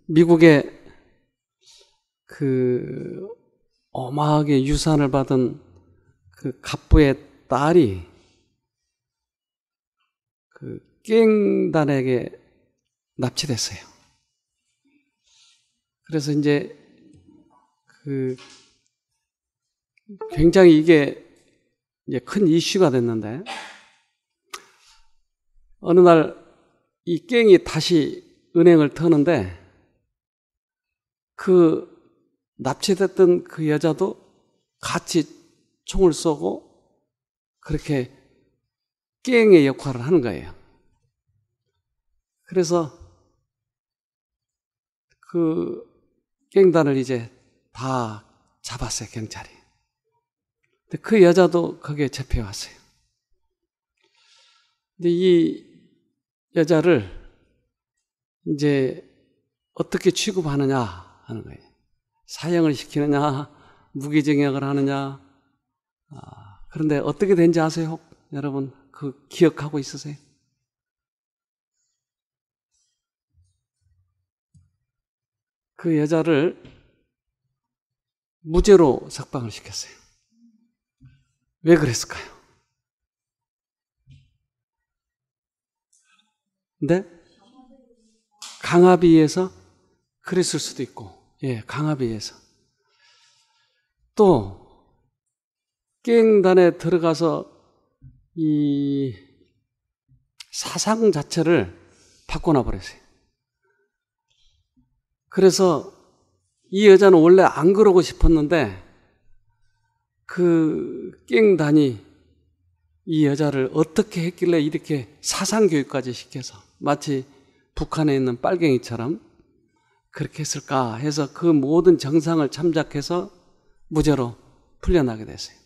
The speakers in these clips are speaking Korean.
미국의 그 어마하게 유산을 받은 그 갑부의 딸이 그 깽단에게 납치됐어요. 그래서 이제 그 굉장히 이게 이제 큰 이슈가 됐는데, 어느 날 이 깽이 다시 은행을 터는데 그 납치됐던 그 여자도 같이 총을 쏘고 그렇게 깽의 역할을 하는 거예요. 그래서 그 깽단을 이제 다 잡았어요, 경찰이. 근데 그 여자도 거기에 잡혀왔어요. 근데 이 여자를 이제 어떻게 취급하느냐 하는 거예요. 사형을 시키느냐, 무기징역을 하느냐. 그런데 어떻게 된지 아세요? 여러분, 그 기억하고 있으세요? 그 여자를 무죄로 석방을 시켰어요. 왜 그랬을까요? 근데 강압에 의해서 그랬을 수도 있고, 예, 강압에 의해서. 또 깽단에 들어가서 이 사상 자체를 바꿔놔 버렸어요. 그래서 이 여자는 원래 안 그러고 싶었는데 그 깽단이 이 여자를 어떻게 했길래 이렇게 사상교육까지 시켜서 마치 북한에 있는 빨갱이처럼 그렇게 했을까 해서 그 모든 정상을 참작해서 무죄로 풀려나게 됐어요.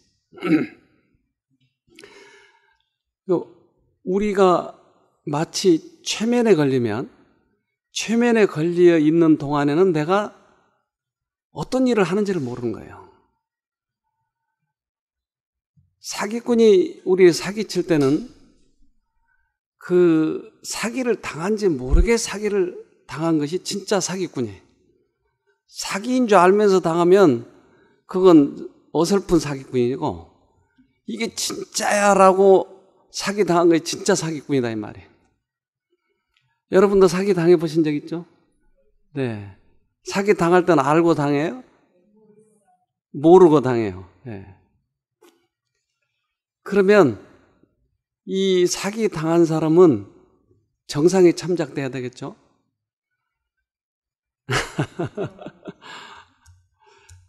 우리가 마치 최면에 걸리면 최면에 걸려 있는 동안에는 내가 어떤 일을 하는지를 모르는 거예요. 사기꾼이 우리 사기칠 때는 그 사기를 당한지 모르게 사기를 당한 것이 진짜 사기꾼이에요. 사기인 줄 알면서 당하면 그건 어설픈 사기꾼이고, 이게 진짜야라고 사기 당한 것이 진짜 사기꾼이다 이 말이에요. 여러분도 사기 당해 보신 적 있죠? 네. 사기 당할 때는 알고 당해요? 모르고 당해요. 네. 그러면 이 사기 당한 사람은 정상에 참작돼야 되겠죠?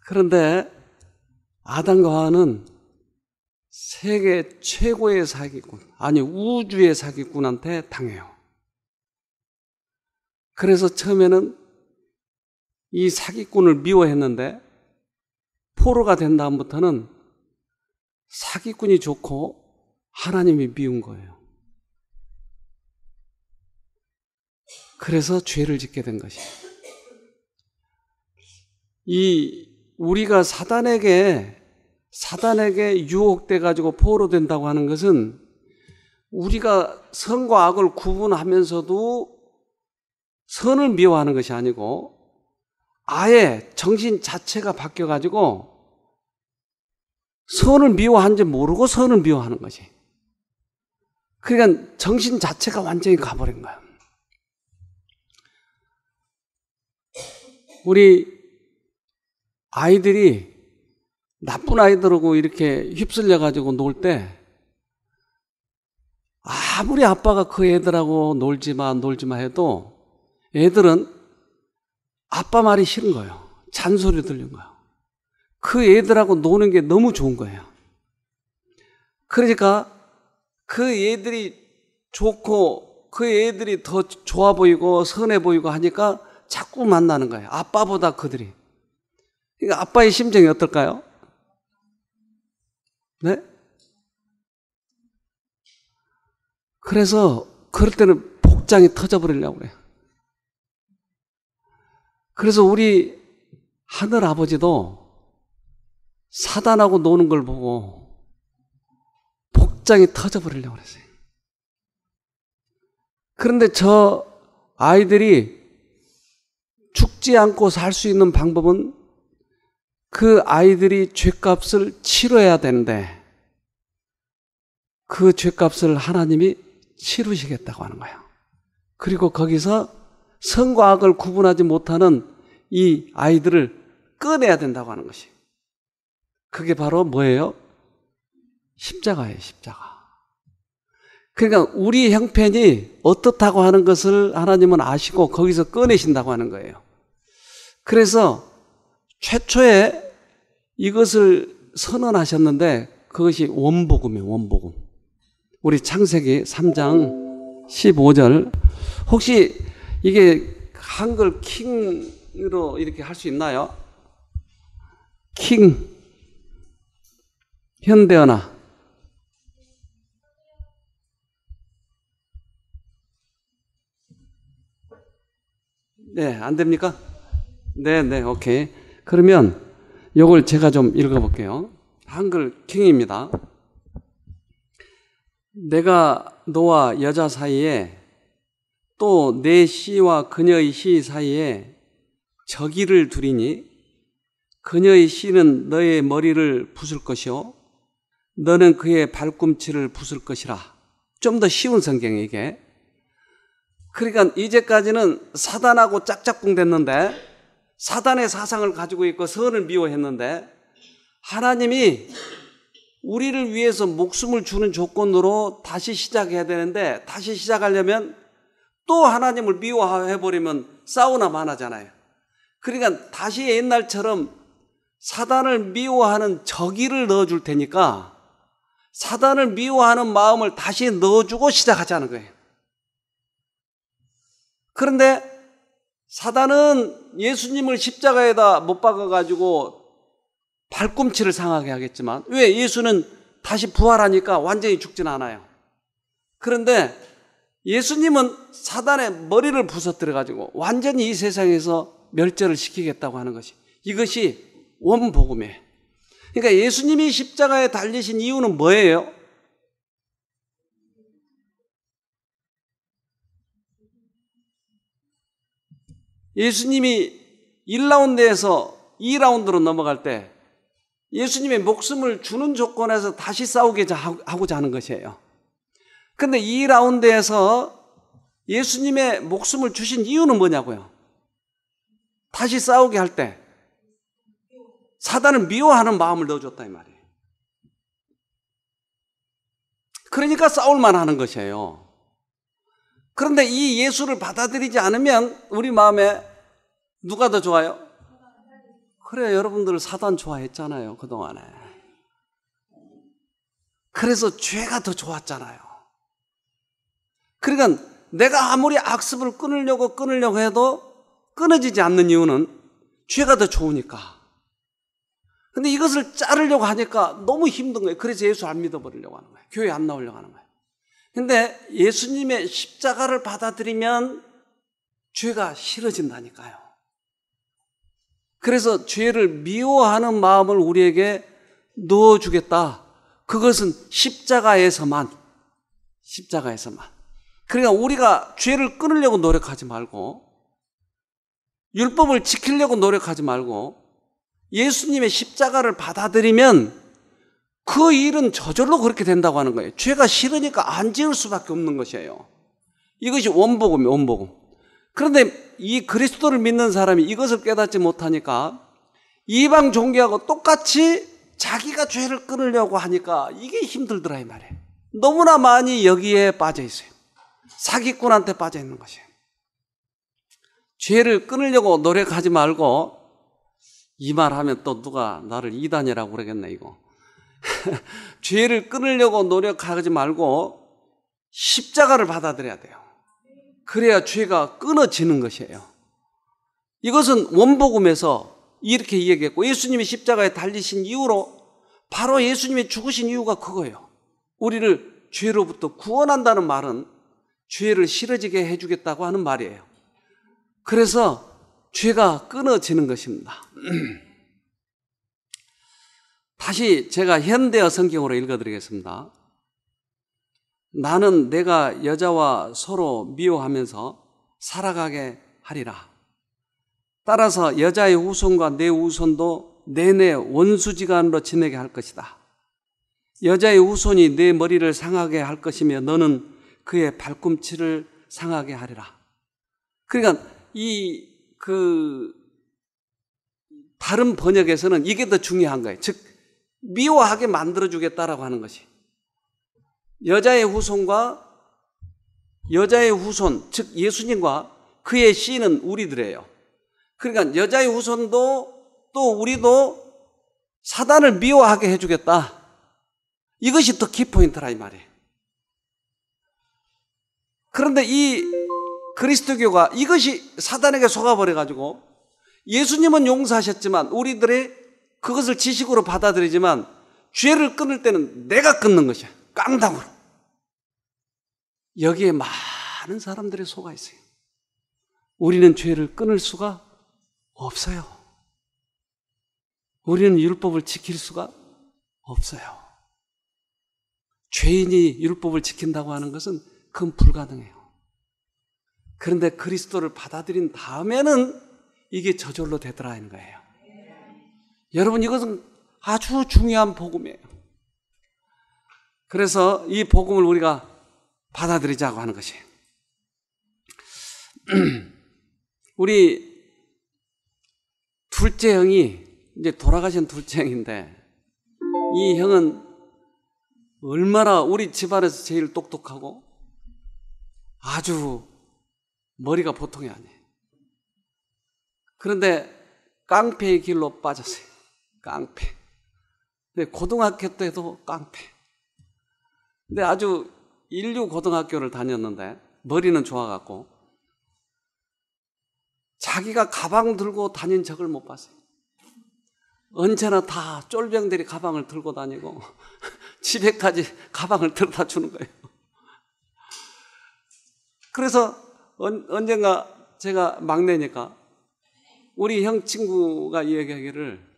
그런데 아담과 하와는 세계 최고의 사기꾼, 아니 우주의 사기꾼한테 당해요. 그래서 처음에는 이 사기꾼을 미워했는데 포로가 된 다음부터는 사기꾼이 좋고 하나님이 미운 거예요. 그래서 죄를 짓게 된 것이에요. 우리가 사단에게 유혹돼 가지고 포로된다고 하는 것은 우리가 선과 악을 구분하면서도 선을 미워하는 것이 아니고 아예 정신 자체가 바뀌어 가지고 선을 미워한지 모르고 선을 미워하는 것이. 그러니까 정신 자체가 완전히 가버린 거야. 우리 아이들이 나쁜 아이들하고 이렇게 휩쓸려가지고 놀 때 아무리 아빠가 그 애들하고 놀지 마 해도 애들은 아빠 말이 싫은 거예요. 잔소리 들리는 거예요. 그 애들하고 노는 게 너무 좋은 거예요. 그러니까 그 애들이 좋고 그 애들이 더 좋아 보이고 선해 보이고 하니까 자꾸 만나는 거예요. 아빠보다 그들이. 그러니까 아빠의 심정이 어떨까요? 네? 그래서 그럴 때는 복장이 터져버리려고 그래요. 그래서 우리 하늘 아버지도 사단하고 노는 걸 보고 복장이 터져버리려고 그랬어요. 그런데 저 아이들이 죽지 않고 살 수 있는 방법은 그 아이들이 죄값을 치러야 되는데 그 죄값을 하나님이 치르시겠다고 하는 거예요. 그리고 거기서 선과 악을 구분하지 못하는 이 아이들을 꺼내야 된다고 하는 것이. 그게 바로 뭐예요? 십자가예요, 십자가. 그러니까 우리 형편이 어떻다고 하는 것을 하나님은 아시고 거기서 꺼내신다고 하는 거예요. 그래서 최초에 이것을 선언하셨는데 그것이 원복음이에요, 원복음. 우리 창세기 3장 15절. 혹시 이게 한글 킹으로 이렇게 할 수 있나요? 킹. 현대어나. 네, 안 됩니까? 네, 오케이. 그러면 요걸 제가 좀 읽어볼게요. 한글 킹입니다. 내가 너와 여자 사이에 또 내 씨와 그녀의 씨 사이에 적의를 두리니 그녀의 씨는 너의 머리를 부술 것이요 너는 그의 발꿈치를 부술 것이라. 좀 더 쉬운 성경이에요, 이게. 그러니까 이제까지는 사단하고 짝짝꿍 됐는데 사단의 사상을 가지고 있고 선을 미워했는데 하나님이 우리를 위해서 목숨을 주는 조건으로 다시 시작해야 되는데 다시 시작하려면 또 하나님을 미워해버리면 싸우나 마나잖아요. 그러니까 다시 옛날처럼 사단을 미워하는 적의를 넣어줄 테니까 사단을 미워하는 마음을 다시 넣어주고 시작하자는 거예요. 그런데 사단은 예수님을 십자가에다 못 박아가지고 발꿈치를 상하게 하겠지만 왜? 예수는 다시 부활하니까 완전히 죽진 않아요. 그런데 예수님은 사단의 머리를 부서뜨려가지고 완전히 이 세상에서 멸절을 시키겠다고 하는 것이, 이것이 원복음이에요. 그러니까 예수님이 십자가에 달리신 이유는 뭐예요? 예수님이 1라운드에서 2라운드로 넘어갈 때 예수님의 목숨을 주는 조건에서 다시 싸우게 하고자 하는 것이에요. 그런데 2라운드에서 예수님의 목숨을 주신 이유는 뭐냐고요? 다시 싸우게 할 때 사단을 미워하는 마음을 넣어줬다 이 말이에요. 그러니까 싸울만 하는 것이에요. 그런데 이 예수를 받아들이지 않으면 우리 마음에 누가 더 좋아요? 그래, 여러분들 사단 좋아했잖아요, 그동안에. 그래서 죄가 더 좋았잖아요. 그러니까 내가 아무리 악습을 끊으려고 해도 끊어지지 않는 이유는 죄가 더 좋으니까. 근데 이것을 자르려고 하니까 너무 힘든 거예요. 그래서 예수 안 믿어버리려고 하는 거예요. 교회 안 나오려고 하는 거예요. 근데 예수님의 십자가를 받아들이면 죄가 싫어진다니까요. 그래서 죄를 미워하는 마음을 우리에게 넣어주겠다. 그것은 십자가에서만. 그러니까 우리가 죄를 끊으려고 노력하지 말고 율법을 지키려고 노력하지 말고 예수님의 십자가를 받아들이면 그 일은 저절로 그렇게 된다고 하는 거예요. 죄가 싫으니까 안 지을 수밖에 없는 것이에요. 이것이 원복음이에요, 원복음. 그런데 이 그리스도를 믿는 사람이 이것을 깨닫지 못하니까 이방 종교하고 똑같이 자기가 죄를 끊으려고 하니까 이게 힘들더라 이 말이에요. 너무나 많이 여기에 빠져 있어요. 사기꾼한테 빠져 있는 것이에요. 죄를 끊으려고 노력하지 말고, 이 말 하면 또 누가 나를 이단이라고 그러겠네 이거. 죄를 끊으려고 노력하지 말고 십자가를 받아들여야 돼요. 그래야 죄가 끊어지는 것이에요. 이것은 원복음에서 이렇게 이야기했고, 예수님이 십자가에 달리신 이유로, 바로 예수님이 죽으신 이유가 그거예요. 우리를 죄로부터 구원한다는 말은 죄를 싫어지게 해주겠다고 하는 말이에요. 그래서 죄가 끊어지는 것입니다. 다시 제가 현대어 성경으로 읽어드리겠습니다. 나는 내가 여자와 서로 미워하면서 살아가게 하리라. 따라서 여자의 후손과 내 후손도 내내 원수지간으로 지내게 할 것이다. 여자의 후손이 내 머리를 상하게 할 것이며 너는 그의 발꿈치를 상하게 하리라. 그러니까 다른 번역에서는 이게 더 중요한 거예요. 즉 미워하게 만들어주겠다라고 하는 것이, 여자의 후손과 여자의 후손, 즉 예수님과 그의 씨는 우리들이에요. 그러니까 여자의 후손도 또 우리도 사단을 미워하게 해주겠다. 이것이 더 키포인트라 이 말이에요. 그런데 이 그리스도교가 이것이 사단에게 속아버려가지고, 예수님은 용서하셨지만 우리들이 그것을 지식으로 받아들이지만 죄를 끊을 때는 내가 끊는 것이야. 깡당으로. 여기에 많은 사람들이 속아 있어요. 우리는 죄를 끊을 수가 없어요. 우리는 율법을 지킬 수가 없어요. 죄인이 율법을 지킨다고 하는 것은 그건 불가능해요. 그런데 그리스도를 받아들인 다음에는 이게 저절로 되더라 하는 거예요. 여러분, 이것은 아주 중요한 복음이에요. 그래서 이 복음을 우리가 받아들이자고 하는 것이에요. 우리 둘째 형이 이제 돌아가신 둘째 형인데, 이 형은 얼마나 우리 집안에서 제일 똑똑하고 아주 머리가 보통이 아니에요. 그런데 깡패의 길로 빠졌어요. 깡패. 근데 고등학교 때도 깡패. 근데 아주 인류 고등학교를 다녔는데 머리는 좋아갖고 자기가 가방 들고 다닌 적을 못 봤어요. 언제나 다 쫄병들이 가방을 들고 다니고 집에까지 가방을 들어다 주는 거예요. 그래서 언젠가 제가 막내니까 우리 형 친구가 얘기하기를,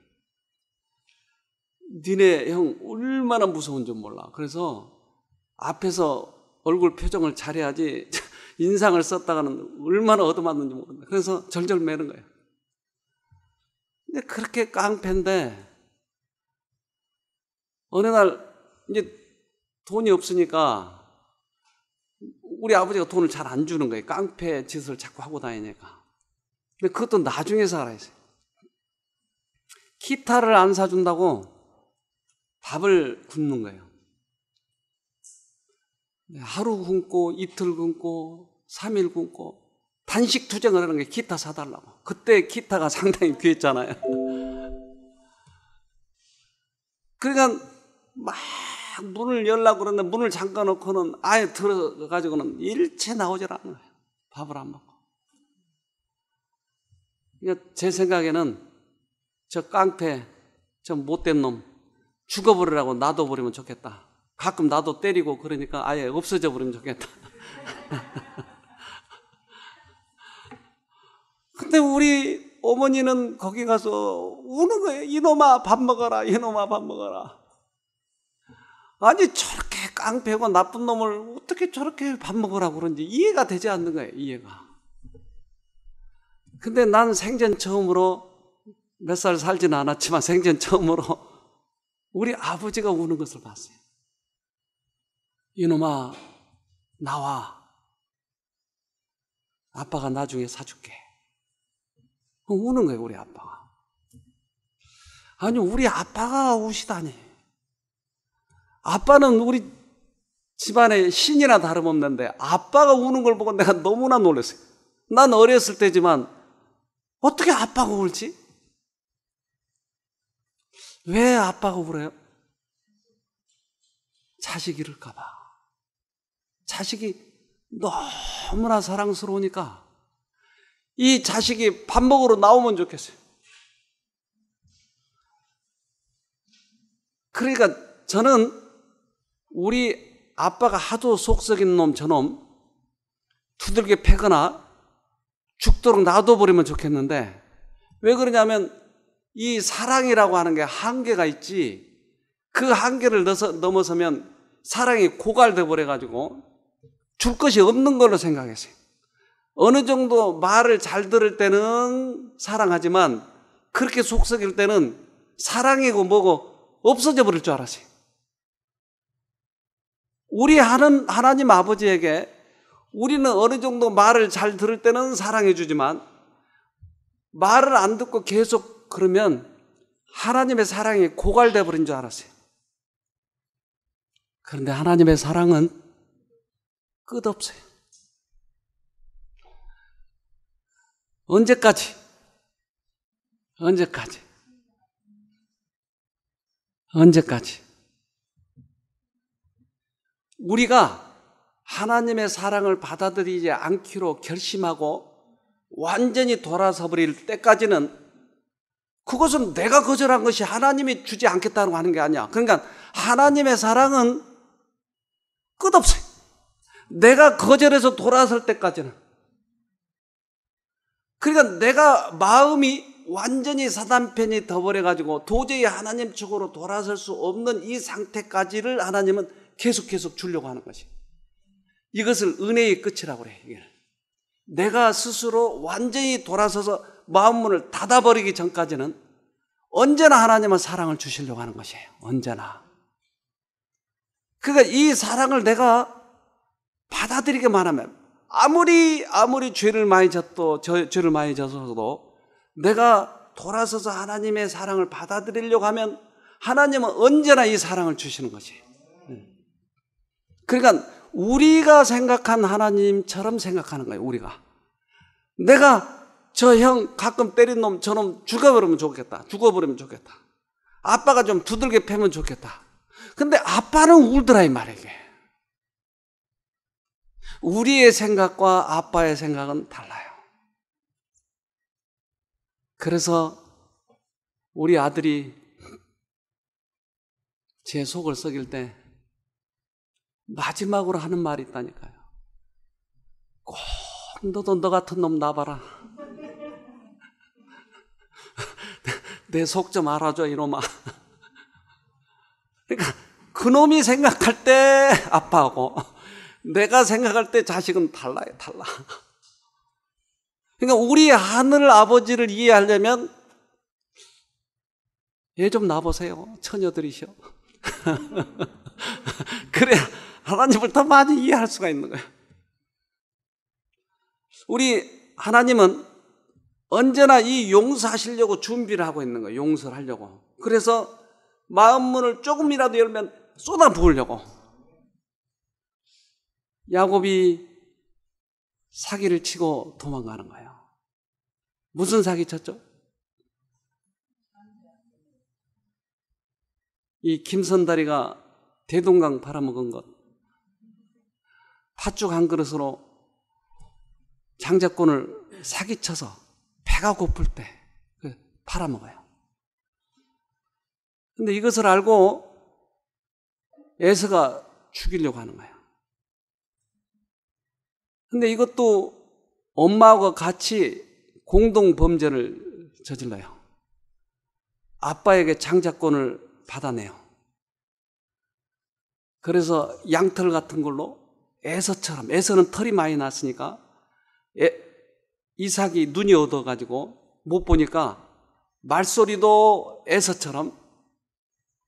니네 형 얼마나 무서운 줄 몰라. 그래서 앞에서 얼굴 표정을 잘해야지 인상을 썼다가는 얼마나 얻어맞는지 모른다. 그래서 절절 매는 거예요. 근데 그렇게 깡패인데 어느 날 이제 돈이 없으니까 우리 아버지가 돈을 잘 안 주는 거예요. 깡패 짓을 자꾸 하고 다니니까. 근데 그것도 나중에서 알았어요. 기타를 안 사준다고 밥을 굶는 거예요. 하루 굶고 이틀 굶고 3일 굶고 단식 투쟁을 하는 게 기타 사달라고. 그때 기타가 상당히 귀했잖아요. 그러니까 막 문을 열려고 그러는데 문을 잠가 놓고는 아예 들어가지고는 일체 나오질 않아요. 밥을 안 먹고. 그러니까 제 생각에는 저 깡패, 저 못된 놈 죽어버리라고 놔둬버리면 좋겠다. 가끔 나도 때리고 그러니까 아예 없어져 버리면 좋겠다. 근데 우리 어머니는 거기 가서 우는 거예요. 이놈아 밥 먹어라, 이놈아 밥 먹어라. 아니 저렇게 깡패고 나쁜 놈을 어떻게 저렇게 밥 먹으라고 그런지 이해가 되지 않는 거예요. 이해가. 근데 난 생전 처음으로, 몇 살 살지는 않았지만 생전 처음으로 우리 아버지가 우는 것을 봤어요. 이놈아 나와, 아빠가 나중에 사줄게. 우는 거예요. 우리 아빠가. 아니 우리 아빠가 우시다니. 아빠는 우리 집안에 신이나 다름없는데 아빠가 우는 걸 보고 내가 너무나 놀랐어요. 난 어렸을 때지만 어떻게 아빠가 울지? 왜 아빠가 울어요? 자식 잃을까 봐. 자식이 너무나 사랑스러우니까 이 자식이 밥 먹으러 나오면 좋겠어요. 그러니까 저는 우리 아빠가 하도 속 썩인 놈 저놈 두들겨 패거나 죽도록 놔둬버리면 좋겠는데, 왜 그러냐면 이 사랑이라고 하는 게 한계가 있지, 그 한계를 넘어서면 사랑이 고갈돼 버려가지고 줄 것이 없는 걸로 생각했어요. 어느 정도 말을 잘 들을 때는 사랑하지만 그렇게 속썩일 때는 사랑이고 뭐고 없어져 버릴 줄 알았어요. 우리 하나님 아버지에게 우리는 어느 정도 말을 잘 들을 때는 사랑해 주지만 말을 안 듣고 계속 그러면 하나님의 사랑이 고갈돼 버린 줄 알았어요. 그런데 하나님의 사랑은 끝없어요. 언제까지? 언제까지? 언제까지? 우리가 하나님의 사랑을 받아들이지 않기로 결심하고 완전히 돌아서 버릴 때까지는 그것은 내가 거절한 것이 하나님이 주지 않겠다고 하는 게 아니야. 그러니까 하나님의 사랑은 끝없어요. 내가 거절해서 돌아설 때까지는. 그러니까 내가 마음이 완전히 사단 편이 더 버려가지고 도저히 하나님 쪽으로 돌아설 수 없는 이 상태까지를 하나님은 계속 주려고 하는 것이. 이것을 은혜의 끝이라고 그래. 이게. 내가 스스로 완전히 돌아서서 마음 문을 닫아버리기 전까지는 언제나 하나님은 사랑을 주시려고 하는 것이에요. 언제나. 그러니까 이 사랑을 내가 받아들이기만 하면 아무리 죄를 많이 졌어도 내가 돌아서서 하나님의 사랑을 받아들이려고 하면 하나님은 언제나 이 사랑을 주시는 것이에요. 그러니까 우리가 생각한 하나님처럼 생각하는 거예요. 우리가. 내가 저 형 가끔 때린 놈 저놈 죽어버리면 좋겠다. 아빠가 좀 두들겨 패면 좋겠다. 근데 아빠는 울더라 이 말이야 이게. 우리의 생각과 아빠의 생각은 달라요. 그래서 우리 아들이 제 속을 썩일 때 마지막으로 하는 말이 있다니까요. 꼭 너도 너 같은 놈 놔봐라. 내 속 좀 알아줘 이놈아. 그러니까 그놈이 생각할 때 아빠하고 내가 생각할 때 자식은 달라요. 그러니까 우리 하늘 아버지를 이해하려면 얘 좀 놔보세요. 처녀들이셔. 그래야 하나님을 더 많이 이해할 수가 있는 거예요. 우리 하나님은 언제나 이 용서하시려고 준비를 하고 있는 거예요. 용서를 하려고. 그래서 마음문을 조금이라도 열면 쏟아부으려고. 야곱이 사기를 치고 도망가는 거예요. 무슨 사기 쳤죠? 이 김선다리가 대동강 팔아먹은 것. 팥죽 한 그릇으로 장자권을 사기쳐서 배가 고플 때 팔아먹어요. 근데 이것을 알고 에서가 죽이려고 하는 거예요. 근데 이것도 엄마하고 같이 공동 범죄를 저질러요. 아빠에게 장자권을 받아내요. 그래서 양털 같은 걸로 에서는 털이 많이 났으니까 이삭이 눈이 어두워가지고 못 보니까 말소리도 에서처럼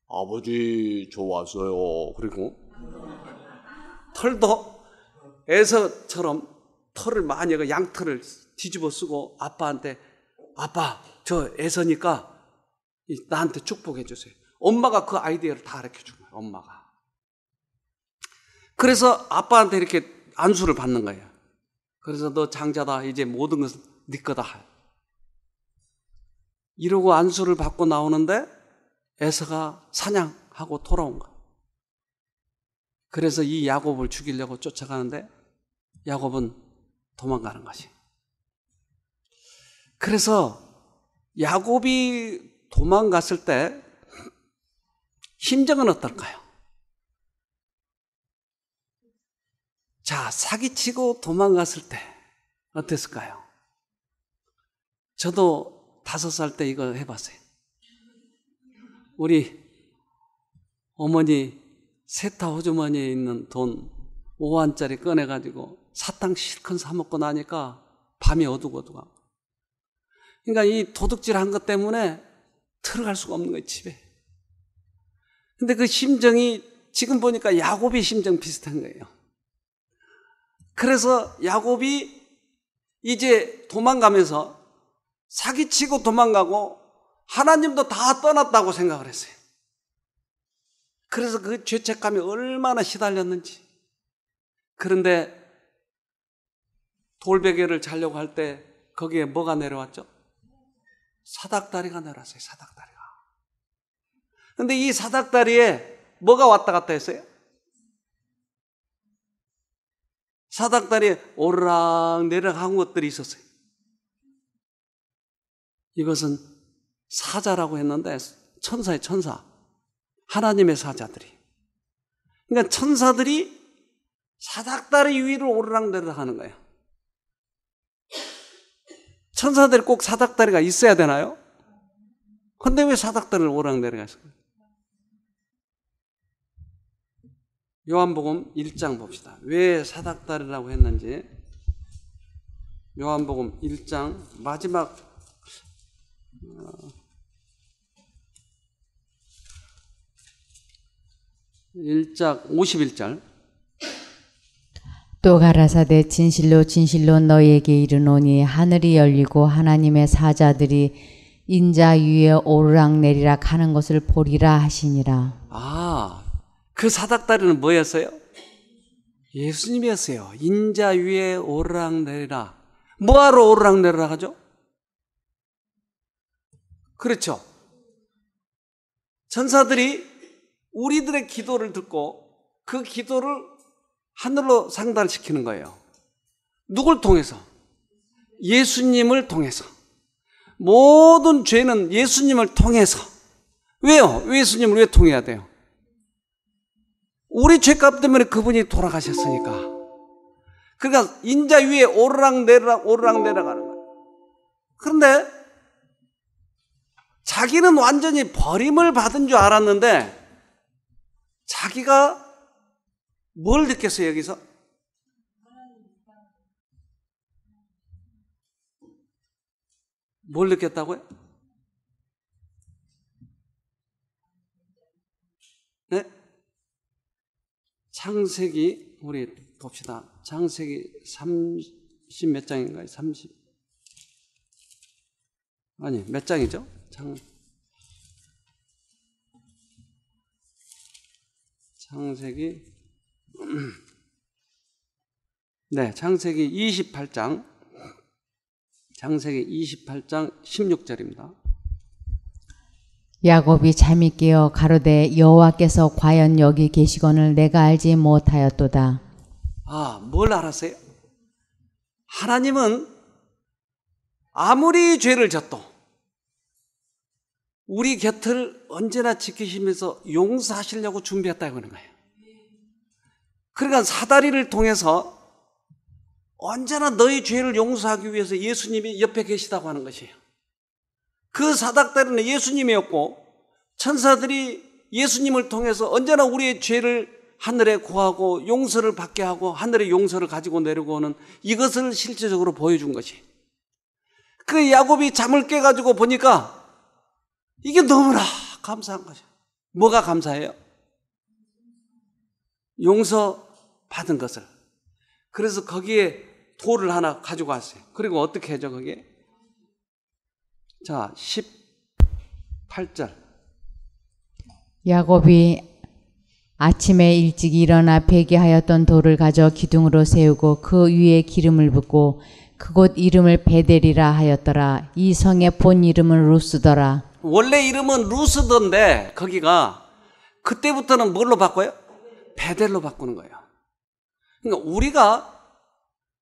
아버지 저 왔어요. 그리고 털도 에서처럼 털을 많이 양털을 뒤집어 쓰고 아빠한테 아빠 저 에서니까 나한테 축복해 주세요. 엄마가 그 아이디어를 다 가르쳐 준 거예요. 엄마가. 그래서 아빠한테 이렇게 안수를 받는 거예요. 그래서 너 장자다. 이제 모든 것은 네 거다. 이러고 안수를 받고 나오는데 에서가 사냥하고 돌아온 거예요. 그래서 이 야곱을 죽이려고 쫓아가는데 야곱은 도망가는 것이. 그래서 야곱이 도망갔을 때 심정은 어떨까요? 자, 사기치고 도망갔을 때 어땠을까요? 저도 5살 때 이거 해봤어요. 우리 어머니 세타 호주머니에 있는 돈 5원짜리 꺼내가지고 사탕 실컷 사 먹고 나니까 밤이 어둑어둑하고. 그러니까 이 도둑질한 것 때문에 들어갈 수가 없는 거예요, 집에. 근데 그 심정이 지금 보니까 야곱의 심정 비슷한 거예요. 그래서 야곱이 이제 도망가면서 사기치고 도망가고 하나님도 다 떠났다고 생각을 했어요. 그래서 그 죄책감이 얼마나 시달렸는지. 그런데 돌베개를 자려고 할 때 거기에 뭐가 내려왔죠? 사닥다리가 내려왔어요. 사닥다리가. 그런데 이 사닥다리에 뭐가 왔다 갔다 했어요? 사닥다리에 오르락 내리락 한 것들이 있었어요. 이것은 사자라고 했는데 천사의 천사, 하나님의 사자들이. 그러니까 천사들이 사닥다리 위로 오르락 내리락 하는 거예요. 천사들이 꼭 사닥다리가 있어야 되나요? 근데 왜 사닥다리를 오르락 내리락 했을까요? 요한복음 1장 봅시다. 왜 사닥다리라고 했는지. 요한복음 1장 마지막 1장 51절. 또 가라사대 진실로 진실로 너희에게 이르노니 하늘이 열리고 하나님의 사자들이 인자 위에 오르락내리락 하는 것을 보리라 하시니라. 그 사닥다리는 뭐였어요? 예수님이었어요. 인자 위에 오르락내리락. 뭐하러 오르락내리락 하죠? 그렇죠. 천사들이 우리들의 기도를 듣고 그 기도를 하늘로 상달시키는 거예요. 누굴 통해서? 예수님을 통해서. 모든 죄는 예수님을 통해서. 왜요? 예수님을 왜 통해야 돼요? 우리 죄값 때문에 그분이 돌아가셨으니까. 그러니까 인자 위에 오르락내리락 오르락내리락 하는 거예요. 그런데 자기는 완전히 버림을 받은 줄 알았는데 자기가 뭘 느꼈어요, 여기서? 뭘 느꼈다고요? 네? 창세기, 우리 봅시다. 창세기 30 몇 장인가요? 30. 아니, 몇 장이죠? 창세기, 네, 창세기 28장, 창세기 28장 16절입니다. 야곱이 잠이 깨어 가로되 여호와께서 과연 여기 계시거늘 내가 알지 못하였도다. 뭘 알았어요? 하나님은 아무리 죄를 졌도 우리 곁을 언제나 지키시면서 용서하시려고 준비했다고 하는 거예요. 그러니까 사다리를 통해서 언제나 너희 죄를 용서하기 위해서 예수님이 옆에 계시다고 하는 것이에요. 그 사닥다리는 예수님이었고 천사들이 예수님을 통해서 언제나 우리의 죄를 하늘에 구하고 용서를 받게 하고 하늘의 용서를 가지고 내려오는 이것을 실제적으로 보여준 것이. 그 야곱이 잠을 깨가지고 보니까 이게 너무나 감사한 거죠. 뭐가 감사해요? 용서 받은 것을. 그래서 거기에 돌을 하나 가지고 왔어요. 그리고 어떻게 하죠, 거기에? 자, 18절. 야곱이 아침에 일찍 일어나 베개하였던 돌을 가져 기둥으로 세우고 그 위에 기름을 붓고 그곳 이름을 베델이라 하였더라. 이 성의 본 이름은 루스더라. 원래 이름은 루스던데 거기가 그때부터는 뭘로 바꿔요? 베델로 바꾸는 거예요. 그러니까 우리가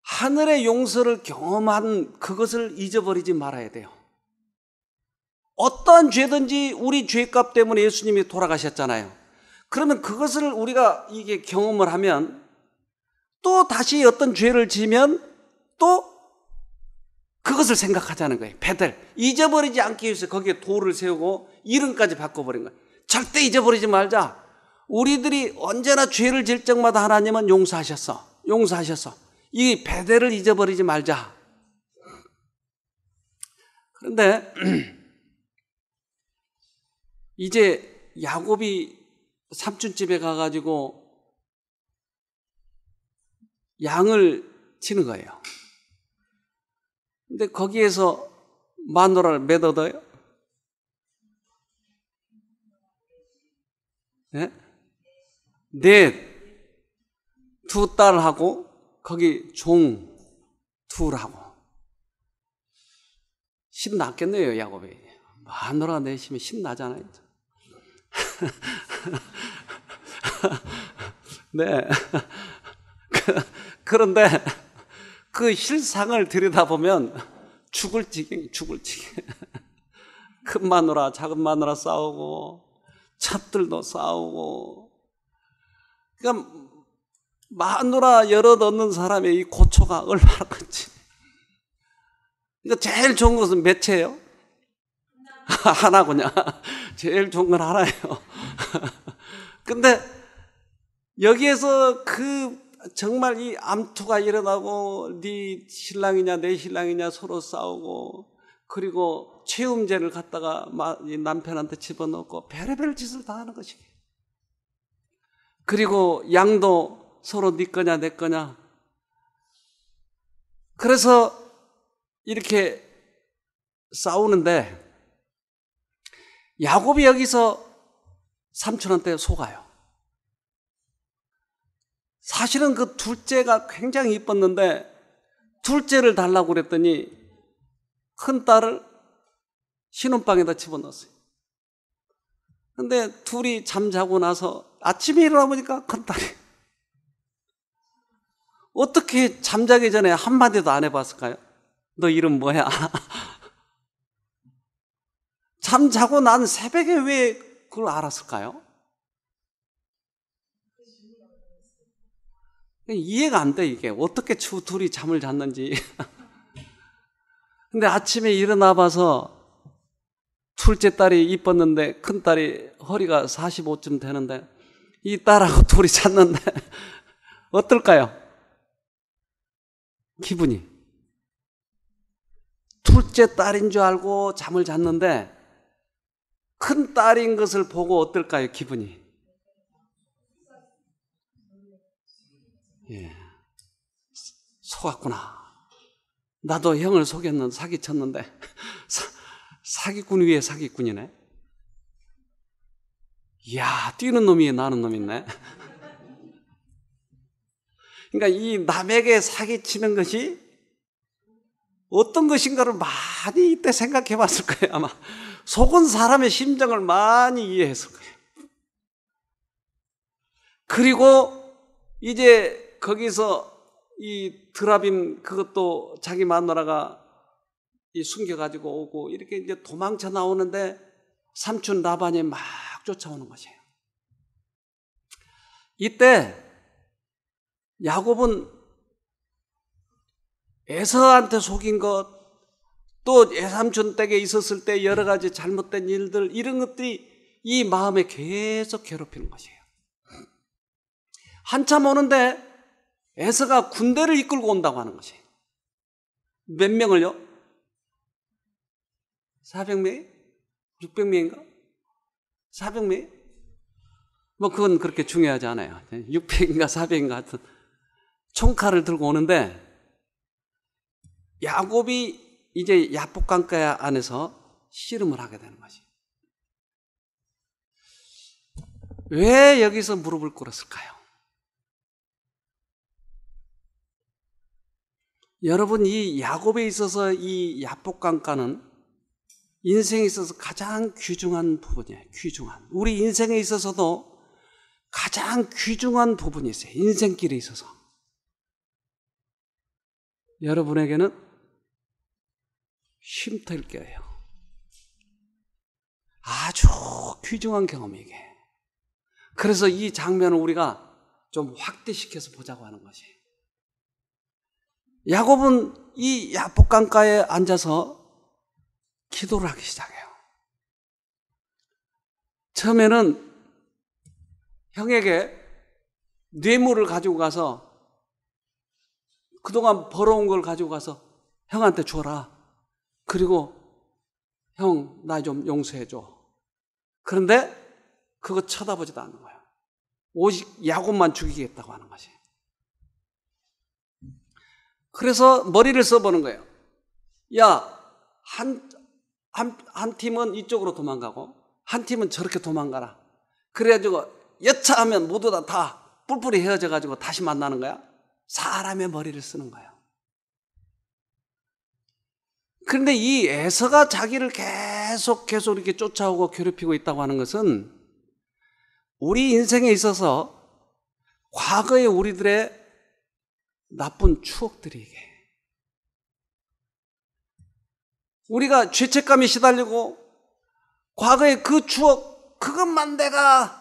하늘의 용서를 경험한 그것을 잊어버리지 말아야 돼요. 어떠한 죄든지 우리 죄값 때문에 예수님이 돌아가셨잖아요. 그러면 그것을 우리가 이게 경험을 하면 또 다시 어떤 죄를 지면 또 그것을 생각하자는 거예요. 베델. 잊어버리지 않기 위해서 거기에 돌을 세우고 이름까지 바꿔버린 거예요. 절대 잊어버리지 말자. 우리들이 언제나 죄를 질 적마다 하나님은 용서하셨어. 이 베델을 잊어버리지 말자. 그런데 이제 야곱이 삼촌 집에 가가지고 양을 치는 거예요. 근데 거기에서 마누라를 몇 얻어요? 네? 넷. 두 딸하고 거기 종 둘하고. 신났겠네요, 야곱이. 마누라 내시면 신나잖아요. 네. 그런데 그 실상을 들여다보면 죽을 지경. 큰 마누라, 작은 마누라 싸우고, 첩들도 싸우고. 그러니까 마누라 여럿 얻는 사람의 이 고초가 얼마나 큰지. 그러니까 제일 좋은 것은 몇 채예요? 하나군요. 제일 좋은 건 하나예요. 근데 여기에서 정말 이 암투가 일어나고 네 신랑이냐 내 신랑이냐 서로 싸우고, 그리고 채움제를 갖다가 남편한테 집어넣고 별의별 짓을 다 하는 것이에요. 그리고 양도 서로 네 거냐 내 거냐. 그래서 이렇게 싸우는데 야곱이 여기서 삼촌한테 속아요. 사실은 그 둘째가 굉장히 이뻤는데 둘째를 달라고 그랬더니 큰 딸을 신혼방에다 집어넣었어요. 근데 둘이 잠자고 나서 아침에 일어나 보니까 큰 딸이 어떻게 잠자기 전에 한마디도 안 해봤을까요? 너 이름 뭐야? 잠자고 난 새벽에 왜 그걸 알았을까요? 이해가 안 돼, 이게. 어떻게 둘이 잠을 잤는지. 근데 아침에 일어나 봐서 둘째 딸이 이뻤는데 큰 딸이 허리가 45쯤 되는데 이 딸하고 둘이 잤는데 어떨까요? 기분이. 둘째 딸인 줄 알고 잠을 잤는데 큰 딸인 것을 보고 어떨까요? 기분이. 예. 속았구나. 나도 형을 사기쳤는데 사기꾼 위에 사기꾼이네. 이야, 뛰는 놈이 나는 놈 있네. 그러니까 이 남에게 사기치는 것이 어떤 것인가를 많이 이때 생각해 봤을 거예요. 아마 속은 사람의 심정을 많이 이해했을 거예요. 그리고 이제 거기서 이 드라빔 그것도 자기 마누라가 숨겨가지고 오고 이렇게 이제 도망쳐 나오는데 삼촌 라반이 막 쫓아오는 것이에요. 이때 야곱은 에서한테 속인 것, 또 외삼촌 댁에 있었을 때 여러 가지 잘못된 일들, 이런 것들이 이 마음에 계속 괴롭히는 것이에요. 한참 오는데 에서가 군대를 이끌고 온다고 하는 것이에요. 몇 명을요? 400명이? 600명인가? 400명이? 뭐 그건 그렇게 중요하지 않아요. 600인가 400인가 하여튼 총칼을 들고 오는데 야곱이 이제 야복강가에 안에서 씨름을 하게 되는 것이에요. 왜 여기서 무릎을 꿇었을까요? 여러분, 이 야곱에 있어서 이 야복강가는 인생에 있어서 가장 귀중한 부분이에요. 귀중한. 우리 인생에 있어서도 가장 귀중한 부분이 있어요. 인생길에 있어서. 여러분에게는 쉼터일 거예요. 아주 귀중한 경험이 이게. 그래서 이 장면을 우리가 좀 확대시켜서 보자고 하는 것이에요. 야곱은 이 야복강가에 앉아서 기도를 하기 시작해요. 처음에는 형에게 뇌물을 가지고 가서 그동안 벌어온 걸 가지고 가서 형한테 줘라. 그리고 형, 나 좀 용서해줘. 그런데 그거 쳐다보지도 않는 거예요. 오직 야곱만 죽이겠다고 하는 것이. 그래서 머리를 써보는 거예요. 야, 한 팀은 이쪽으로 도망가고 한 팀은 저렇게 도망가라. 그래가지고 여차하면 모두 다 뿔뿔이 헤어져가지고 다시 만나는 거야. 사람의 머리를 쓰는 거예요. 그런데 이 에서가 자기를 계속 이렇게 쫓아오고 괴롭히고 있다고 하는 것은 우리 인생에 있어서 과거의 우리들의 나쁜 추억들이 이게. 우리가 죄책감에 시달리고 과거의 그 추억, 그것만 내가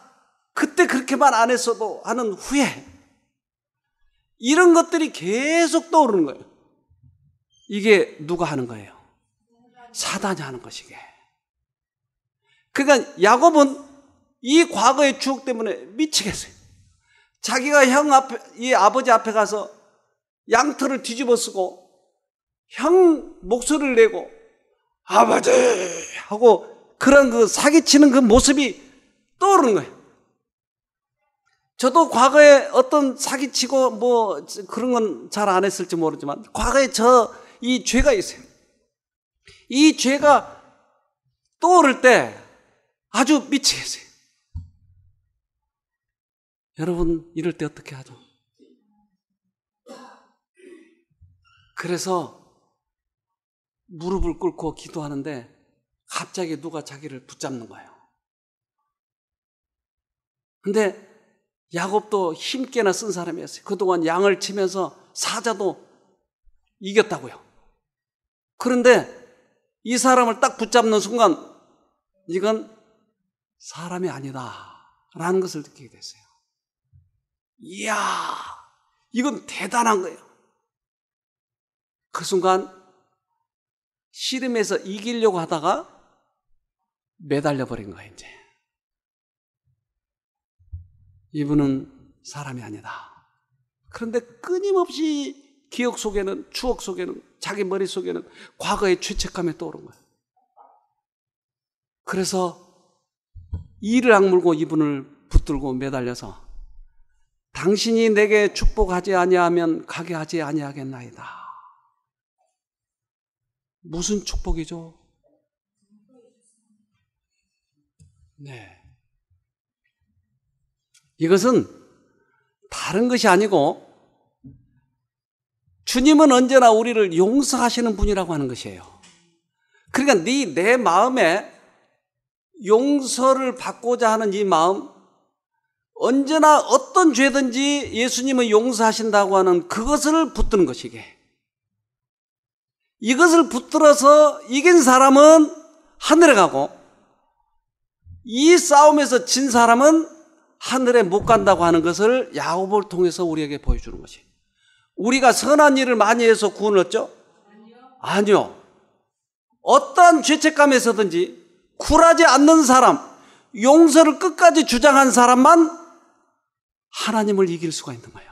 그때 그렇게만 안 했어도 하는 후회, 이런 것들이 계속 떠오르는 거예요. 이게 누가 하는 거예요? 사단이 하는 것이게. 그러니까 야곱은 이 과거의 추억 때문에 미치겠어요. 자기가 이 아버지 앞에 가서 양털을 뒤집어 쓰고 형 목소리를 내고 아버지 하고 그런 그 사기치는 그 모습이 떠오르는 거예요. 저도 과거에 어떤 사기치고 뭐 그런 건 잘 안 했을지 모르지만 과거에 이 죄가 있어요. 이 죄가 떠오를 때 아주 미치겠어요. 여러분, 이럴 때 어떻게 하죠? 그래서 무릎을 꿇고 기도하는데 갑자기 누가 자기를 붙잡는 거예요. 근데 야곱도 힘께나 쓴 사람이었어요. 그동안 양을 치면서 사자도 이겼다고요. 그런데 이 사람을 딱 붙잡는 순간 이건 사람이 아니다 라는 것을 느끼게 됐어요. 이야, 이건 대단한 거예요. 그 순간 씨름에서 이기려고 하다가 매달려 버린 거예요. 이제 이분은 사람이 아니다. 그런데 끊임없이 기억 속에는, 추억 속에는, 자기 머릿속에는 과거의 죄책감이 떠오른 거예요. 그래서 이를 악물고 이분을 붙들고 매달려서 당신이 내게 축복하지 아니하면 가게 하지 아니하겠나이다. 무슨 축복이죠? 네. 이것은 다른 것이 아니고 주님은 언제나 우리를 용서하시는 분이라고 하는 것이에요. 그러니까 내 마음에 용서를 받고자 하는 이 마음, 언제나 어떤 죄든지 예수님은 용서하신다고 하는 그것을 붙드는 것이게. 이것을 붙들어서 이긴 사람은 하늘에 가고 이 싸움에서 진 사람은 하늘에 못 간다고 하는 것을 야곱을 통해서 우리에게 보여주는 것이에요. 우리가 선한 일을 많이 해서 구원을 얻죠? 아니요. 어떠한 죄책감에서든지 굴하지 않는 사람, 용서를 끝까지 주장한 사람만 하나님을 이길 수가 있는 거예요.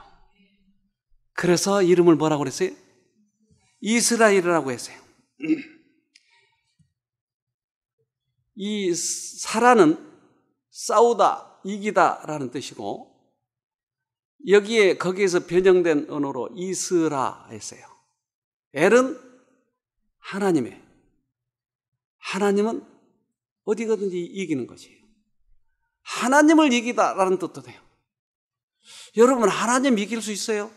그래서 이름을 뭐라고 그랬어요? 이스라엘이라고 했어요. 이 사라는 싸우다, 이기다라는 뜻이고 거기에서 변형된 언어로 이스라 했어요. 엘은 하나님은 어디가든지 이기는 것이에요. 하나님을 이기다라는 뜻도 돼요. 여러분, 하나님 이길 수 있어요?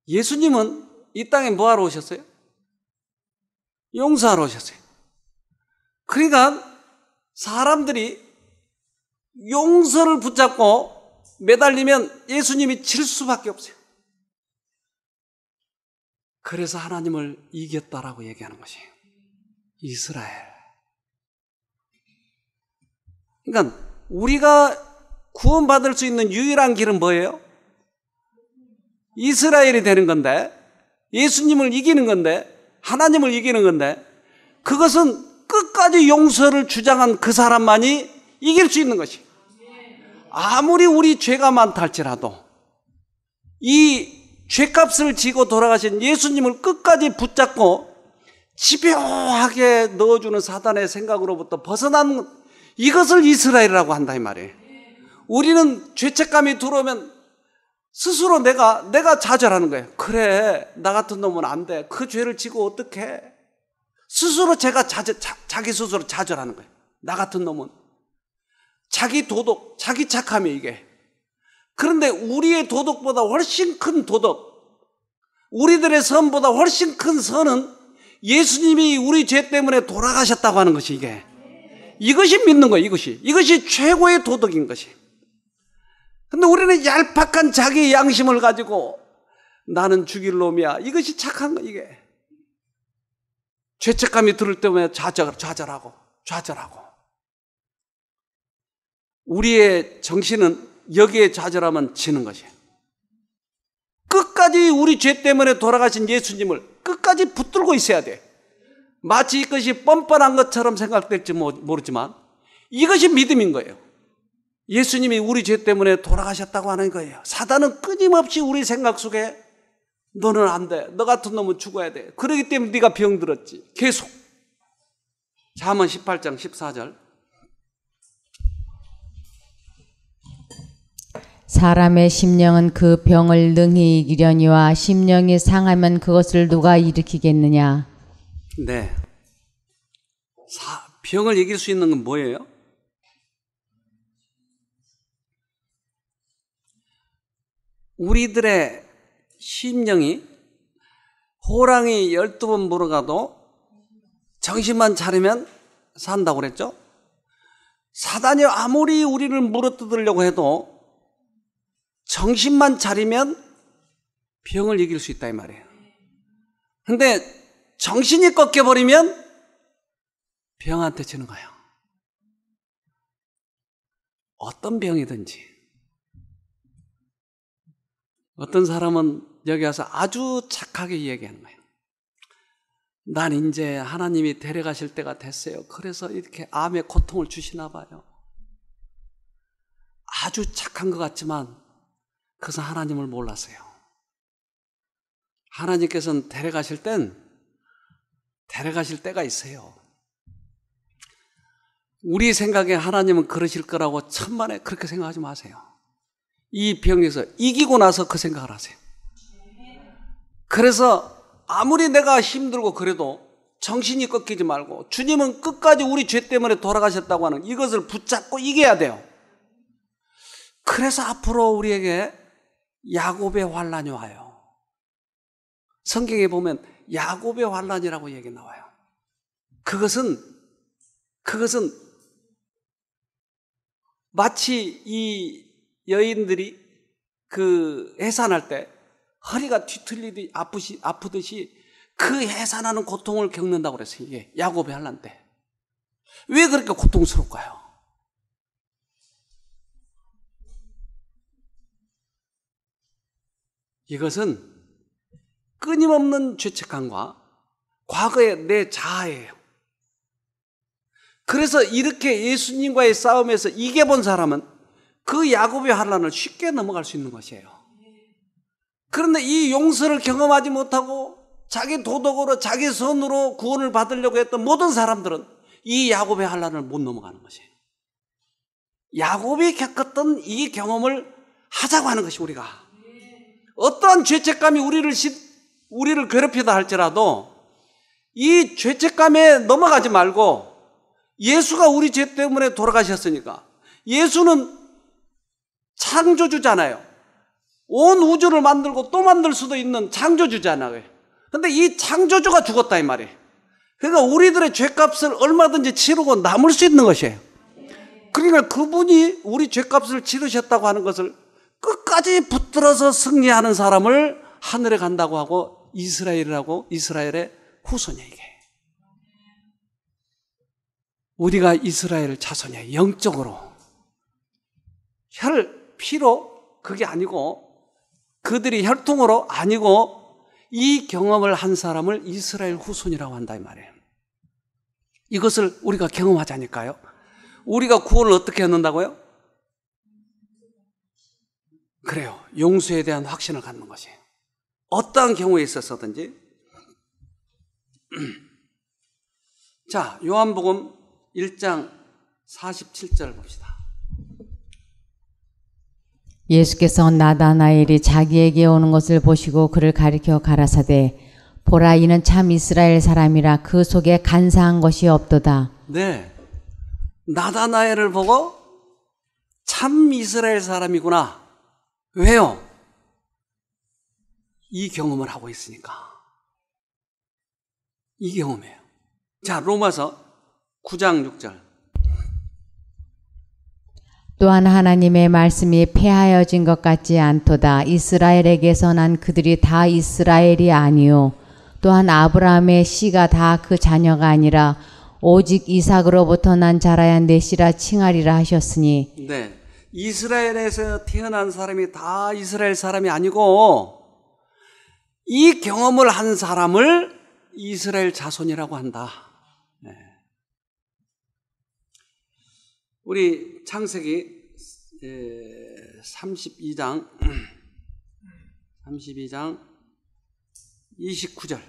예수님은 이 땅에 뭐하러 오셨어요? 용서하러 오셨어요. 그러니까 사람들이 용서를 붙잡고 매달리면 예수님이 질 수밖에 없어요. 그래서 하나님을 이겼다라고 얘기하는 것이에요. 이스라엘. 그러니까 우리가 구원받을 수 있는 유일한 길은 뭐예요? 이스라엘이 되는 건데, 예수님을 이기는 건데, 하나님을 이기는 건데, 그것은 끝까지 용서를 주장한 그 사람만이 이길 수 있는 것이. 아무리 우리 죄가 많다 할지라도 이 죄값을 지고 돌아가신 예수님을 끝까지 붙잡고 집요하게 넣어주는 사단의 생각으로부터 벗어난 이것을 이스라엘이라고 한다 이 말이에요. 우리는 죄책감이 들어오면 스스로 내가 좌절하는 거예요. 그래, 나 같은 놈은 안 돼. 그 죄를 지고 어떡해? 스스로 자기 스스로 좌절하는 거예요. 나 같은 놈은. 자기 도덕, 자기 착함이 이게. 그런데 우리의 도덕보다 훨씬 큰 도덕, 우리들의 선보다 훨씬 큰 선은 예수님이 우리 죄 때문에 돌아가셨다고 하는 것이 이게. 이것이 믿는 거예요, 이것이 최고의 도덕인 것이. 근데 우리는 얄팍한 자기 양심을 가지고 나는 죽일 놈이야. 이것이 착한 거, 이게. 죄책감이 들을 때마다 좌절하고. 우리의 정신은 여기에 좌절하면 지는 것이에요. 끝까지 우리 죄 때문에 돌아가신 예수님을 끝까지 붙들고 있어야 돼. 마치 이것이 뻔뻔한 것처럼 생각될지 모르지만 이것이 믿음인 거예요. 예수님이 우리 죄 때문에 돌아가셨다고 하는 거예요. 사단은 끊임없이 우리 생각 속에 너는 안 돼. 너 같은 놈은 죽어야 돼. 그러기 때문에 네가 병들었지. 계속. 잠언 18장 14절. 사람의 심령은 그 병을 능히 이기려니와 심령이 상하면 그것을 누가 일으키겠느냐. 네. 병을 이길 수 있는 건 뭐예요? 우리들의 심령이 호랑이 12번 물어가도 정신만 차리면 산다고 그랬죠? 사단이 아무리 우리를 물어뜯으려고 해도 정신만 차리면 병을 이길 수 있다 이 말이에요. 근데 정신이 꺾여버리면 병한테 지는 거예요. 어떤 병이든지. 어떤 사람은 여기 와서 아주 착하게 얘기하는 거예요. 난 이제 하나님이 데려가실 때가 됐어요. 그래서 이렇게 암의 고통을 주시나 봐요. 아주 착한 것 같지만 그것은 하나님을 몰랐어요. 하나님께서는 데려가실 때가 있어요. 우리 생각에 하나님은 그러실 거라고 천만에 그렇게 생각하지 마세요. 이 병에서 이기고 나서 그 생각을 하세요. 그래서 아무리 내가 힘들고 그래도 정신이 꺾이지 말고 주님은 끝까지 우리 죄 때문에 돌아가셨다고 하는 이것을 붙잡고 이겨야 돼요. 그래서 앞으로 우리에게 야곱의 환난이 와요. 성경에 보면 야곱의 환난이라고 얘기 나와요. 그것은 마치 이 여인들이 그 해산할 때 허리가 뒤틀리듯이 아프듯이 그 해산하는 고통을 겪는다고 그랬어요. 이게 야곱의 환난 때. 왜 그렇게 고통스러울까요? 이것은 끊임없는 죄책감과 과거의 내 자아예요. 그래서 이렇게 예수님과의 싸움에서 이겨본 사람은 그 야곱의 환난을 쉽게 넘어갈 수 있는 것이에요. 그런데 이 용서를 경험하지 못하고 자기 도덕으로 자기 선으로 구원을 받으려고 했던 모든 사람들은 이 야곱의 환난을 못 넘어가는 것이에요. 야곱이 겪었던 이 경험을 하자고 하는 것이 우리가. 어떠한 죄책감이 우리를 괴롭히다 할지라도 이 죄책감에 넘어가지 말고 예수가 우리 죄 때문에 돌아가셨으니까 예수는 창조주잖아요. 온 우주를 만들고 또 만들 수도 있는 창조주잖아요. 근데 이 창조주가 죽었다 이 말이에요. 그러니까 우리들의 죄값을 얼마든지 치르고 남을 수 있는 것이에요. 그러니까 그분이 우리 죄값을 치르셨다고 하는 것을 끝까지 붙들어서 승리하는 사람을 하늘에 간다고 하고 이스라엘의 후손이에요. 이게. 우리가 이스라엘 자손이에요. 영적으로. 피로 그게 아니고 그들이 혈통으로 아니고 이 경험을 한 사람을 이스라엘 후손이라고 한다 이 말이에요. 이것을 우리가 경험하자니까요. 우리가 구원을 어떻게 얻는다고요? 그래요. 용서에 대한 확신을 갖는 것이에요. 어떠한 경우에 있었든지. 자, 요한복음 1장 47절 봅시다. 예수께서 나다나엘이 자기에게 오는 것을 보시고 그를 가리켜 가라사대 보라 이는 참 이스라엘 사람이라 그 속에 간사한 것이 없도다. 네, 나다나엘을 보고 참 이스라엘 사람이구나. 왜요? 이 경험을 하고 있으니까. 이 경험이에요. 자, 로마서 9장 6절. 또한 하나님의 말씀이 폐하여진 것 같지 않도다. 이스라엘에게서 난 그들이 다 이스라엘이 아니요 또한 아브라함의 씨가 다 그 자녀가 아니라 오직 이삭으로부터 난 자라야 내 씨라 칭하리라 하셨으니. 네, 이스라엘에서 태어난 사람이 다 이스라엘 사람이 아니고 이 경험을 한 사람을 이스라엘 자손이라고 한다. 네. 우리 창세기 32장 29절.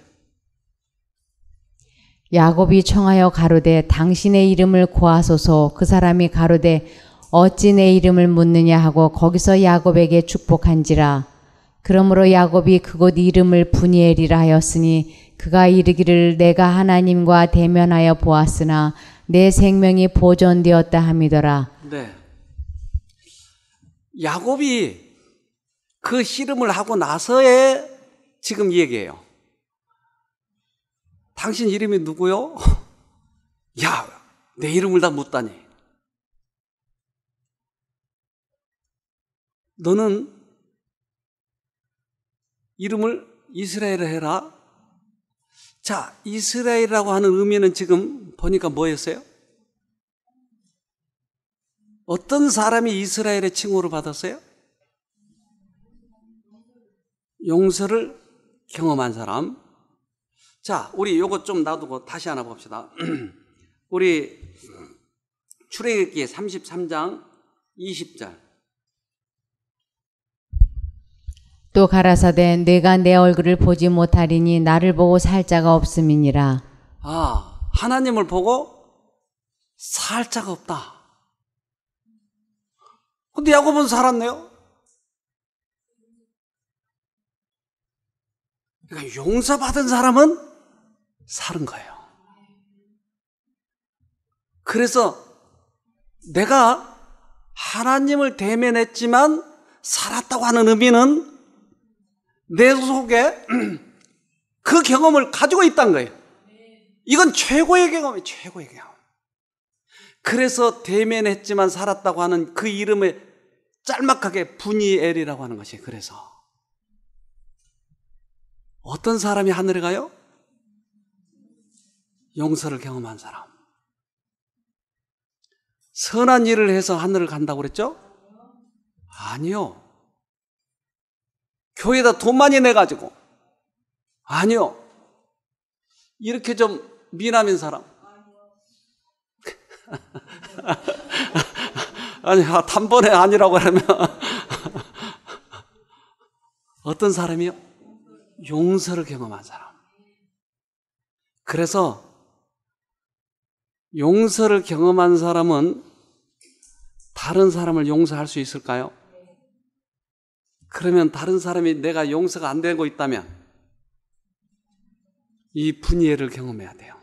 야곱이 청하여 가로되 당신의 이름을 고하소서. 그 사람이 가로되 어찌 내 이름을 묻느냐 하고 거기서 야곱에게 축복한지라. 그러므로 야곱이 그곳 이름을 브니엘이라 하였으니 그가 이르기를 내가 하나님과 대면하여 보았으나 내 생명이 보존되었다 함이더라. 네, 야곱이 그 씨름을 하고 나서의 지금 이 얘기예요. 당신 이름이 누구요? 야, 내 이름을 다 묻다니. 너는 이름을 이스라엘을 해라. 자, 이스라엘이라고 하는 의미는 지금 보니까 뭐였어요? 어떤 사람이 이스라엘의 칭호를 받았어요? 용서를 경험한 사람. 자, 우리 요거 좀 놔두고 다시 하나 봅시다. 우리 출애굽기 33장 20절. 또 가라사대 내가 내 얼굴을 보지 못하리니 나를 보고 살 자가 없음이니라. 아, 하나님을 보고 살 자가 없다. 근데 야곱은 살았네요. 그러니까 용서받은 사람은 살은 거예요. 그래서 내가 하나님을 대면했지만 살았다고 하는 의미는 내 속에 그 경험을 가지고 있다는 거예요. 이건 최고의 경험이에요. 최고의 경험. 그래서 대면했지만 살았다고 하는 그 이름에 짤막하게 브니엘이라고 하는 것이. 그래서 어떤 사람이 하늘에 가요? 용서를 경험한 사람. 선한 일을 해서 하늘을 간다고 그랬죠? 아니요. 교회에다 돈 많이 내가지고. 아니요. 이렇게 좀 미남인 사람. 아니, 단번에 아니라고 하면 어떤 사람이요? 용서를 경험한 사람. 그래서 용서를 경험한 사람은 다른 사람을 용서할 수 있을까요? 그러면 다른 사람이 내가 용서가 안 되고 있다면 이 분이엘을 경험해야 돼요.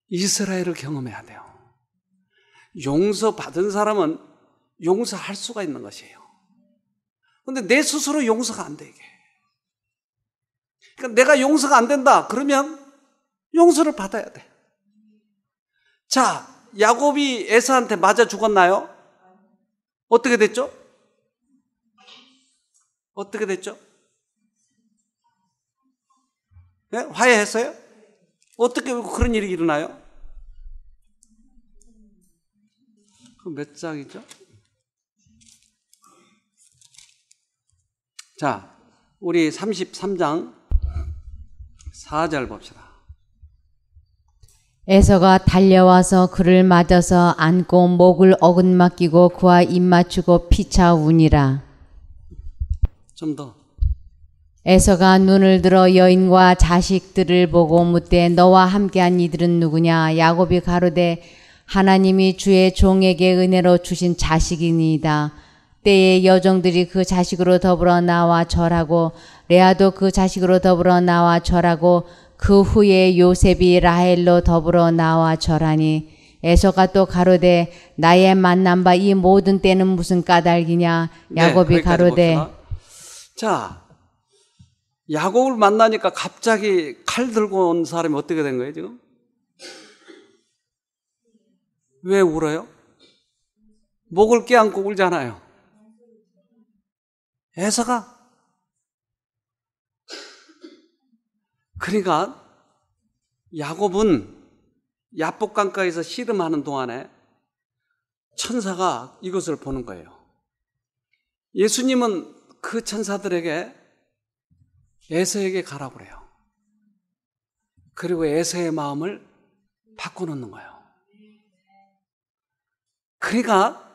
이스라엘을 경험해야 돼요. 용서받은 사람은 용서할 수가 있는 것이에요. 그런데 내 스스로 용서가 안 돼, 이게. 그러니까 내가 용서가 안 된다 그러면 용서를 받아야 돼. 자, 야곱이 에사한테 맞아 죽었나요? 어떻게 됐죠? 어떻게 됐죠? 네? 화해했어요? 어떻게 그런 일이 일어나요? 그 몇 장이죠? 자, 우리 33장 4절 봅시다. 에서가 달려와서 그를 맞아서 안고 목을 어긋맞기고 그와 입 맞추고 피차 우니라. 좀 더. 에서가 눈을 들어 여인과 자식들을 보고 묻되 너와 함께한 이들은 누구냐? 야곱이 가로되 하나님이 주의 종에게 은혜로 주신 자식이니이다. 때에 여종들이 그 자식으로 더불어 나와 절하고 레아도 그 자식으로 더불어 나와 절하고 그 후에 요셉이 라헬로 더불어 나와 절하니 에서가 또 가로되 나의 만난 바 이 모든 때는 무슨 까닭이냐? 야곱이 네, 가로되 봅시다. 자, 야곱을 만나니까 갑자기 칼 들고 온 사람이 어떻게 된 거예요 지금? 왜 울어요? 목을 껴안고 울잖아요. 에서가. 그러니까 야곱은 야복강가에서 씨름하는 동안에 천사가 이것을 보는 거예요. 예수님은 그 천사들에게 에서에게 가라고 그래요. 그리고 에서의 마음을 바꿔놓는 거예요. 그러니까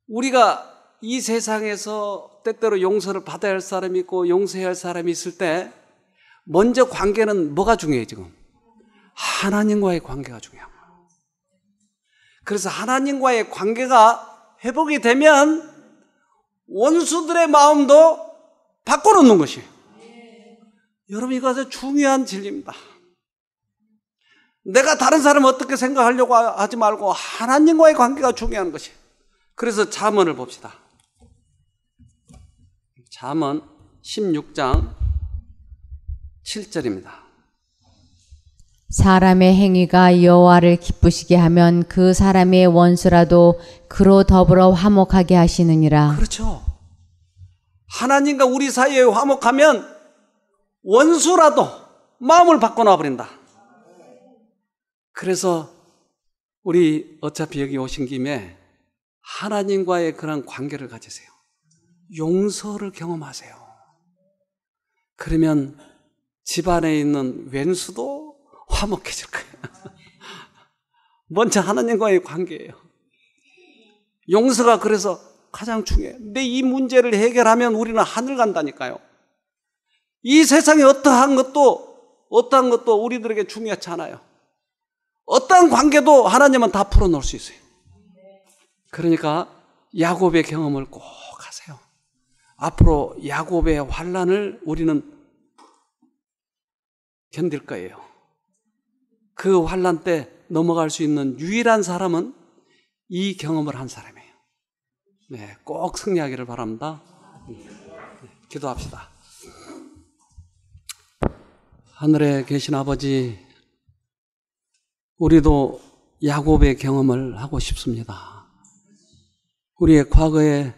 우리가 이 세상에서 때때로 용서를 받아야 할 사람이 있고 용서해야 할 사람이 있을 때 먼저 관계는 뭐가 중요해요 지금? 하나님과의 관계가 중요한 거예요. 그래서 하나님과의 관계가 회복이 되면 원수들의 마음도 바꿔놓는 것이에요. 여러분 이거 아주 중요한 진리입니다. 내가 다른 사람을 어떻게 생각하려고 하지 말고 하나님과의 관계가 중요한 것이에요. 그래서 잠언을 봅시다. 잠언 16장 7절입니다. 사람의 행위가 여호와를 기쁘시게 하면 그 사람의 원수라도 그로 더불어 화목하게 하시느니라. 그렇죠. 하나님과 우리 사이에 화목하면 원수라도 마음을 바꿔놔 버린다. 그래서 우리 어차피 여기 오신 김에 하나님과의 그런 관계를 가지세요. 용서를 경험하세요. 그러면 집안에 있는 왼수도 화목해질 거예요. 먼저 하나님과의 관계예요. 용서가 그래서 가장 중요해요. 근데 이 문제를 해결하면 우리는 하늘 간다니까요. 이 세상에 어떠한 것도 우리들에게 중요하지 않아요. 어떠한 관계도 하나님은 다 풀어놓을 수 있어요. 그러니까 야곱의 경험을 꼭 하세요. 앞으로 야곱의 환난을 우리는 견딜 거예요. 그 환난 때 넘어갈 수 있는 유일한 사람은 이 경험을 한 사람이에요. 네, 꼭 승리하기를 바랍니다. 기도합시다. 하늘에 계신 아버지, 우리도 야곱의 경험을 하고 싶습니다. 우리의 과거의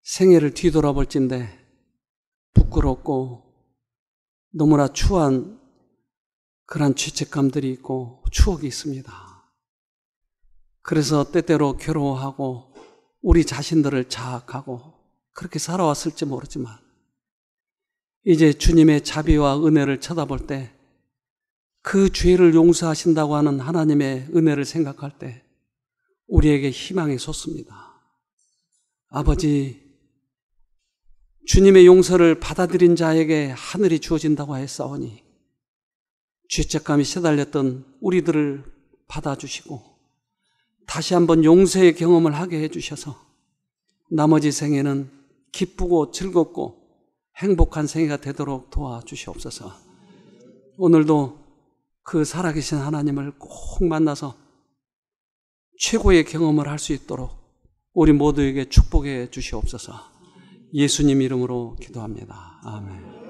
생애를 뒤돌아볼진데 부끄럽고 너무나 추한 그런 죄책감들이 있고 추억이 있습니다. 그래서 때때로 괴로워하고 우리 자신들을 자학하고 그렇게 살아왔을지 모르지만 이제 주님의 자비와 은혜를 쳐다볼 때 그 죄를 용서하신다고 하는 하나님의 은혜를 생각할 때 우리에게 희망이 솟습니다. 아버지, 주님의 용서를 받아들인 자에게 하늘이 주어진다고 했사오니 죄책감이 시달렸던 우리들을 받아주시고 다시 한번 용서의 경험을 하게 해주셔서 나머지 생애는 기쁘고 즐겁고 행복한 생애가 되도록 도와주시옵소서. 오늘도 그 살아계신 하나님을 꼭 만나서 최고의 경험을 할 수 있도록 우리 모두에게 축복해 주시옵소서. 예수님 이름으로 기도합니다. 아멘.